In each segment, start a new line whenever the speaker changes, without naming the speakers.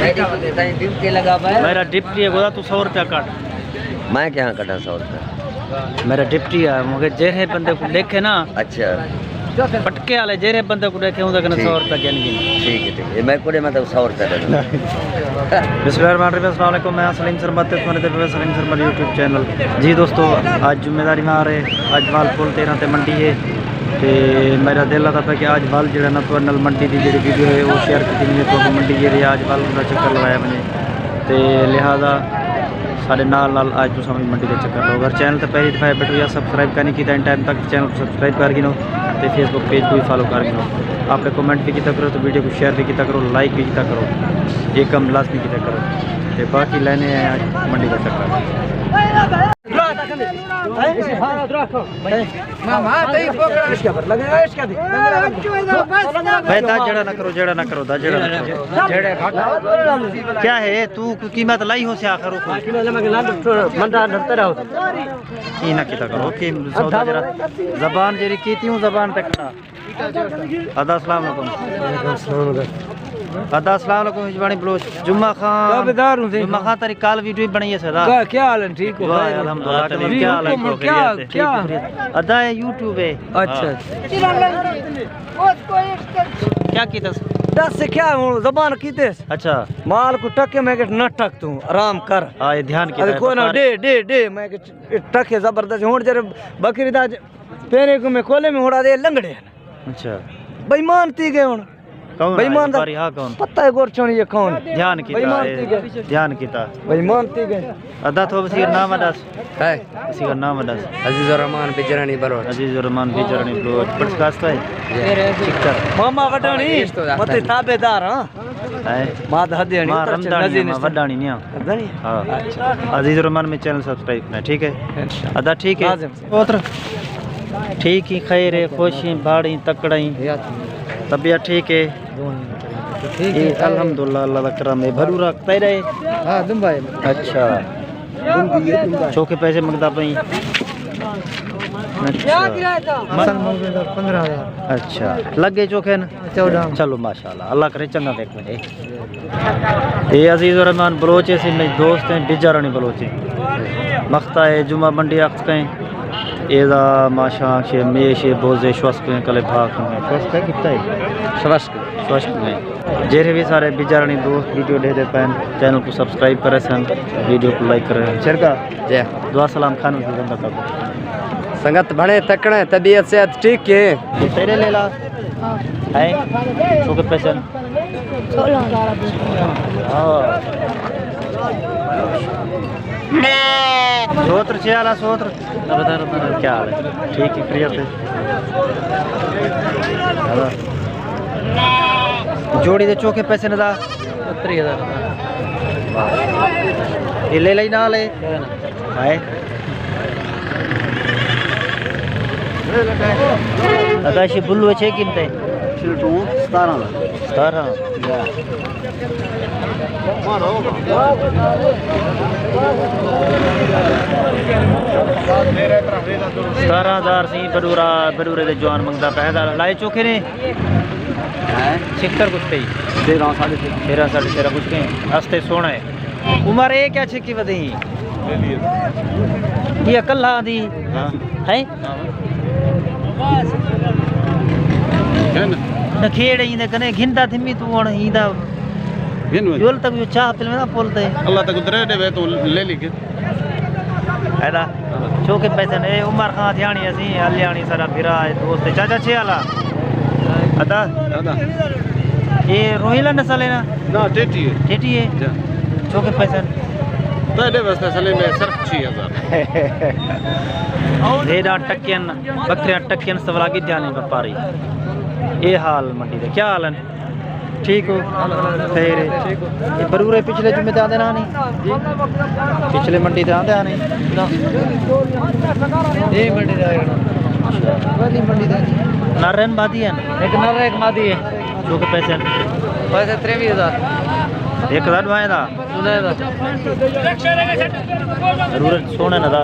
मेरा डिप्टी है गोदा, तू 100 रुपया काट।
मैं क्या कटा 100 रुपया?
मेरा डिप्टी है, मुझे जेरे बंदे को देखे ना,
अच्छा
पटके वाले जेरे बंदे को देखे उनका 100 रुपया क्या नहीं।
ठीक है मैं कोड़े मतलब 100 रुपया दे दूँगा।
बिस्मिल्लाहिर्रहमानिर्रहीम, अस्सलाम वालेकुम। मैं सलीम शर्मा, सलीम शर्मा यूट्यूब चैनल। जी दोस्तों, आज जिम्मेदारी में आ रहे, आज वाल पुल 13 ते मंडी है। तो मेरा दिल आता था कि आज वाल जो ना तो नल मंडी की जी वीडियो है वो शेयर की मैंने तो मंडी जी आज वाल का चक्कर लगाया मैंने, तो लिहाजा साढ़े नाल आज तो समझ मंडी के चक्कर लो। अगर चैनल तो पहली दफ़ा बैठो या सब्सक्राइब करने की टाइम तक चैनल को सब्सक्राइब कर गिनो, तो फेसबुक पेज को भी फॉलो कर गिनो। आपने कमेंट भी किया करो, तो वीडियो को शेयर भी किया करो, लाइक भी किया करो, एक कम लाजमी किया करो। तो बाकी लेने हैं आज मंडी का चक्कर। जड़ा ना करो, जड़ा ना करो, जड़ा ना करो। क्या है तू कीमत लाई हो से आखिर ना किता करो कि सौदा जरा जबान जेरी कीती हूं जबान तक अदा अस्सलाम वालेकुम। अदा अस्सलाम वालेकुम। हिजवानी बलोच जुम्मा खान तारी काल वीडियो बनी है सदा।
क्या हाल है? ठीक हो
अल्हम्दुलिल्लाह। क्या हाल है? क्या अदा है यूट्यूब है। अच्छा क्या कीता
दस से क्या जबान कीते?
अच्छा
माल को टके मैं के न टक तू आराम कर।
हां ये ध्यान की
को ना डे डे डे मैं के टके जबरदस्त हुन जरे बकरी दा पेरे को मैं कोले में उड़ा दे लंगड़े।
अच्छा
बेईमान थी गए हुन
कौन
बेईमान दा
हां कौन
पता है गोरछणी ये कौन
ध्यान कीता ध्यान कीता
बेईमान थी गए।
अदा तो बसी नाम दस
है
बसी का नाम दस।
अजीजुर रहमान बिजरानी बलोच।
अजीजुर रहमान बिजरानी बलोच बड़कास्त है चिक्कर
मामा वडाणी मते ताबेदार हां है माद हदेणी
मां रमदानी वडाणी नहीं
हदेणी।
हां अजीजुर रहमान में चैनल सब्सक्राइब करना ठीक है अदा ठीक है पुत्र ठीक ही खैर है खुशी बाड़ी तकड़ाई तबियत ठीक है ठीक है अल्हम्दुलिल्लाह अल्लाह का करम है भरू रखता ही रहे।
हां दुंबाई
अच्छा चौके पैसे मंगता पई
क्या किराया था? मसल मंगे 15000।
अच्छा लग गए चौके न
14।
चलो माशाल्लाह अल्लाह करे चंगा देख में। ये अजीजुर रहमान बलोच से मेरे दोस्त हैं बिजारानी बलोच मख्ता है जुमा मंडी अख्त कहें एदा माशा शे मेशे बोझे श्वस्क कले भाग में श्वस्क कितना है श्वस्क में जेरे भी सारे बिजारानी दोस्त वीडियो दे दे पैन चैनल को सब्सक्राइब करे सन वीडियो को लाइक करे शेरका जय दुआ सलाम खान की बंदा का
संगत बड़े तकड़े तबीयत से ठीक है
तेरे ले ला है सो के पैसे 16 सोत्र छियाला सोत्र बता क्या हाल है? ठीक है क्लियर थे जोड़ी दे चौके पैसे न दा 30000 ये ले लाई ना ले है दादा शे बुल्लू छे कीमते 17 17,000 सी बरूरे दे जवान मंगदा पैदा लाए चोखे ने छिक्कर कुछ पे 13 कुछ के हस्ते सोना है उमर ये क्या छिकी वधी ये कल्ला दी है न खेड़े इंदे कने घिंदा थिमी तू वण इंदा योल तक जो चाह पिल में ना बोलते
अल्लाह तक उतरे दे तो ले ली के
ऐदा चौके पैसे ने उमर खां ध्यानी असी हल्याणी सारा फिरा दोस्त चाचा छे आला अदा ये रोहिला नस्ल है ना
टेटी
है चौके पैसे
तो दे वास्ते सले में सिर्फ 6000
रेडा टक्कियन बकरियां टक्कियन सवला की ध्यान व्यापारी ये हाल मंडी दे क्या हाल है? ठीक हो खैर ये बरूरे पिछले जुम्मे ते आंदे ना नहीं पिछले मंडी ते आंदे नहीं ये मंडी ते आएगा वाली मंडी ते नारन बादी है एक नर एक मादी है जो के पैसे 23000 1000 भाई दा जरूर सोने ना दा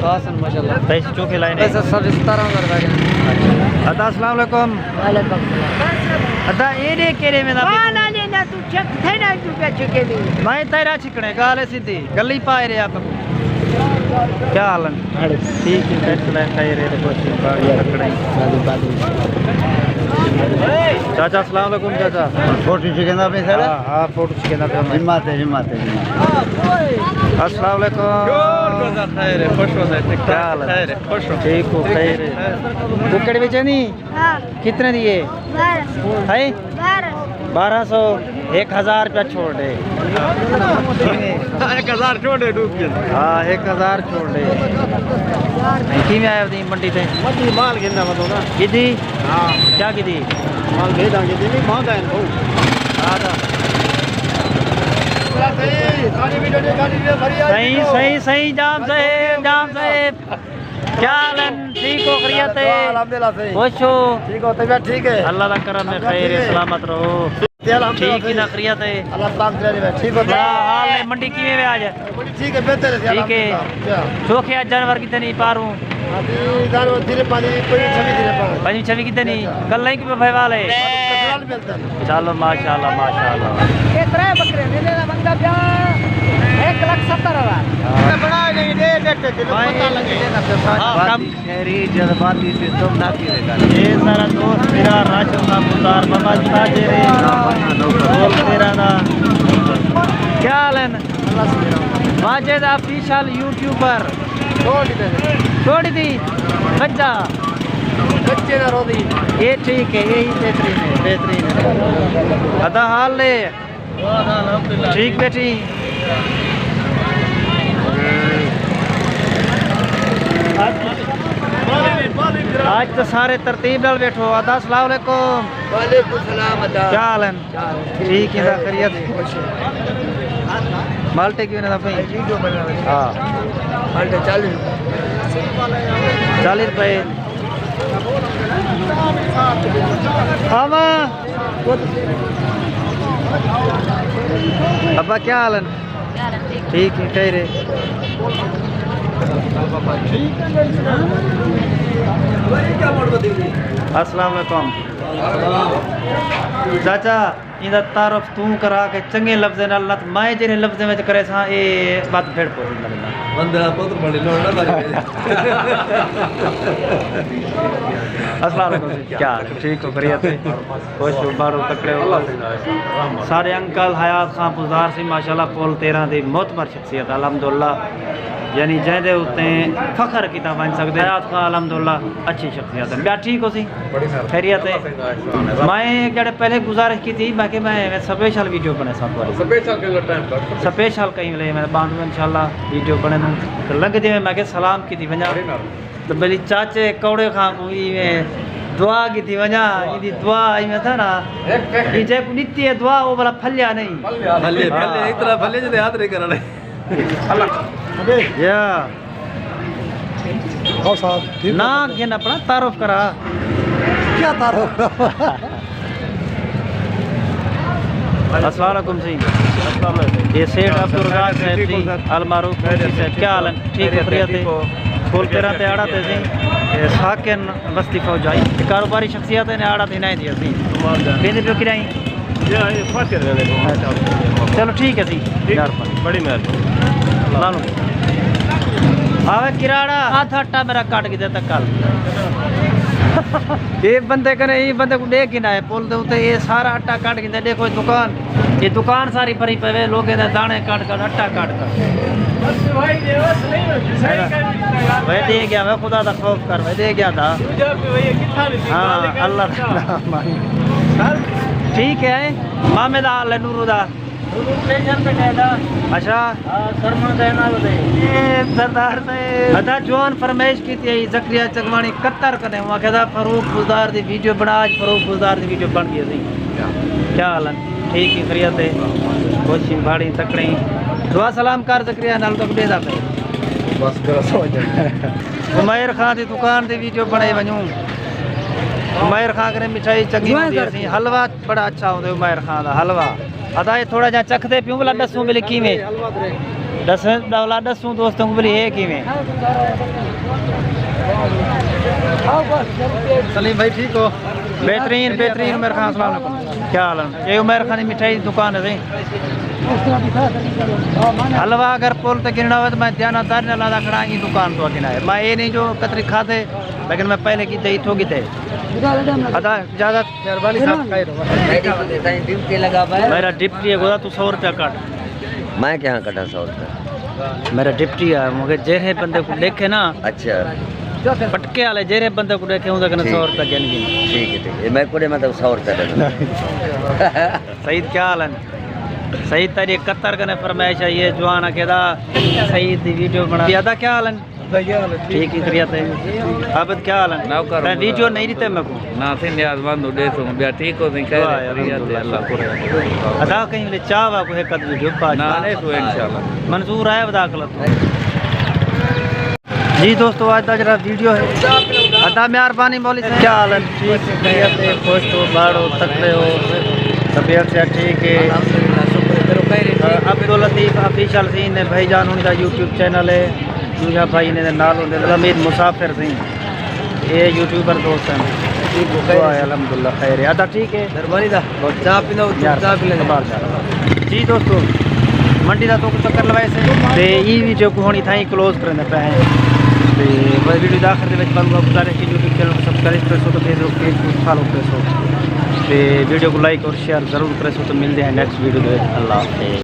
खासन माशाल्लाह पैसे चोके लाए ने पैसे 17000 का अदा अस्सलाम वालेकुम वालेकुम अदा ये केरे में दा
तू चेक थे ना तू पे छिके दी
मैं तेरा छिकने गाले सीधी गली पाए रे आप क्या हाल है ठीक है फैसला खाई रे कुछ बढ़िया तकड़ाई चाचा अस्सलाम वालेकुम चाचा
फोटो छिकेंदा पे सर
हां हां फोटो छिकेंदा पे
हिम्मत है
अस्सलाम वालेकुम
खैर है खुश हो जाए
क्या हाल है
खुश हो
ठीक हो खैर कुकड़ बेचनी
हां
कितने दिए
12
है
12
1200 1000 रुपया छोड़ दे
1000 छोड़े डूब गए
हाँ 1000 छोड़ दे की में आया थी मंडी से
मती माल गिनना बतो ना
किदी
हां
क्या किदी
माल भेज दांगे नहीं महंगा है बहुत
आधा
सही
सही सही जाम साहेब क्या हाल ठीक हो खैरियत है
अल्हम्दुलिल्लाह सही
खुश हो
ठीक हो तबीयत ठीक है
अल्लाह का करम है खैर है सलामत रहो ठीक ही ना खैरियत है
अल्लाह पाक दे ठीक हो
क्या हाल है मंडी की में आज
ठीक है बेहतर है
ठीक है चोखे आज जानवर कितने नहीं पारू
अभी जानवर धीरे पानी कोई छवि धीरे पानी
पंजी छवि कितने नहीं कल नहीं कि भाई वाले
कटराल मिलता है
चलो माशाल्लाह माशाल्लाह
ये 3 बकरे ने लेना बंदा क्या 1,70,000
बना नहीं दे देखते पता लगे
कम
मेरी जज्बाती से तुम ना की
ये सारा दोस्त मेरा राजू का मुतार बाबा ताजे रे बोल तेरा ना क्या हाल है माजिद ऑफिशियल यूट्यूबर छोड़ दी बच्चा
बच्चे ना रो दी
ये ठीक है यही बेहतरीन है अदा हाल ले ठीक बेटी आज तो सारे तरतीब नाल बैठो अदा अस्सलाम वालेकुम
वालेकुम सलाम अदा
क्या हाल है ठीक है खैरियत माल्टे की ना भाई
वीडियो बना रहे
हाँ
माल्टे 40
रुपए हाँ अब्बा क्या हाल है ठीक है कह रहे अस्सलाम वालेकुम चाचा इदा तारफ तू करा के चंगे लफ्ज़ नाल नत मैं जेरे लफ्ज़ में करे सा ए बात फेड़ पो
बंदा पुत्र बड़ी लोड़ा
अस्सलाम वालेकुम क्या हाल है ठीक हो खैरियत है खुश हो बारो तकड़े हो सारे अंकल हयात खां पुजार सी माशाल्लाह पोल 13 दी मोतबर शख्सियत अल्हम्दुलिल्लाह यानी जैदे उत्ते फखर किता बन सकते हयात खां अल्हम्दुलिल्लाह अच्छी शख्सियत है क्या ठीक हो सी खैरियत है मैं जड़े पहले गुजारिश की थी बाकी मैं स्पेशल वीडियो बने साथ वाली स्पेशल कहीं ले मैं बांध में इंशाल्लाह वीडियो बने तो लग जे मैं के सलाम की थी वञा तो भली चाचे कौड़े खां कोई में दुआ की थी वञा इदी दुआ आई में था ना ये जे नीति है दुआ वो भला फलिया नहीं
भले इतना भले जे याद नहीं करने
या
हां साहब
ना के ना अपना तारुफ करा
क्या तारो
अस्सलाम वालेकुम जी ये सेठ अब्दुल रज़ाक साहब जी अलमारूफ साहब क्या हाल है ठीक है खैरियत है फुल तेरा ते आड़ा ते जी साकिन बस्ती फौजाई कारोबारी शख्सियत ने आड़ा ते नहीं दी असि बेंदे पे किराई चलो ठीक है जी
बड़ी मेहरबानी
ला लो आवे किराड़ा आधा आटा मेरा काट के देता कल ये बंदे कने ये बंदे को देख ही ना है पुल दे उते ये सारा आटा काट के दे देखो ये दुकान सारी भरी पवे लोग इधर दाने काट कर आटा काट कर मैं दे गया मैं खुदा का खौफ कर मैं दे गया था हाँ अल्लाह ठीक है मामे दा हाल है नूरुदा अच्छा सरदार से अदा जवान फरमाइश की थी जकरिया चगवानी कत्तर कने हुआ कहता फरूक बुजदार दी वीडियो बना आज फरूक बुजदार दी वीडियो बन गई थी क्या हाल है ठीक है खैरियत है कोशिश भाड़ी तकड़ी दुआ सलाम कर जकरिया नाल तो दे दा
बस करो समझ
उमैर खान दी दुकान दी वीडियो बनाई वणू उमैर खान करे मिठाई चंगी होंदी हलवा बड़ा अच्छा होंदा उमैर खान दा हलवा अदा ये थोड़ा जा चखते पियूं भला दसूं बिल किवें दसूं दोस्तों को बिल ये किवें
सलीम भाई ठीक हो
बेहतरीन बेहतरीन उमैर खान अस्सलाम वालेकुम क्या हाल है? ये उमेर खानी मिठाई की दुकान है हलवा अगर पुल तक गिरना हो तो मैं ध्यानदार ने लादा खड़ा की दुकान तो गिना है मैं ये नहीं जो कतरी खाते लेकिन मैं पहले की दही थोकी थे अदा ज़्यादा
ड्यूटी लगा
मेरा डिप्टी है गोदा तू 100 रुपया काट
मैं क्या कटा 100 रुपये
मेरा डिप्टी है मुझे जेरे बंदे को देखे ना
अच्छा
पटके वाले जेरे बंदे को देखे उनका 100 रुपया गिन गिन
ठीक है मैं कोड़े मतलब 100 रुपये देना
सईद क्या हाल है सईद तारी कत्तर कने फरमाइश है ये जवान केदा सईद दी वीडियो बना अदा क्या हाल है ठीक ही करिया थे अब क्या हाल है मैं वीडियो नहीं देते मेरे को
ना से न्याज बंद दे तो बिया ठीक हो नहीं कह
अदा कहीं ले चावा को एक वीडियो पा
ना ने तो इंशाल्लाह
मंजूर है बदा कल जी दोस्तों आज का जरा वीडियो है अदा मेहरबानी बोली क्या हाल है ठीक है खुश हो बाढ़ो तकड़े हो तबीयत से ठीक है अब्दुल लतीफ ऑफिशियल सी ने भाईजान उनका यूट्यूब चैनल है दूसरा भाई ने नाल होंगे अमीर मुसाफिर सिंह ये यूट्यूबर दोस्त हैं अलहमदुल्ला खैर है अदा ठीक है
मेहरबानी दा चाह पीना चाह पी लेंगे
जी दोस्तों मंडी का तो चक्कर लवाए से ये वीडियो को होनी था क्लोज करने पे हैं तो वह वीडियो दाखिल में बनूंगा गुजारिश की यूट्यूब चैनल को सब्सक्राइब कर सो तो फेसबुक पेज को फॉलो कर सो तो वीडियो को लाइक और शेयर ज़रूर करें तो मिलते हैं नेक्स्ट वीडियो में अल्लाह हाफ़िज़।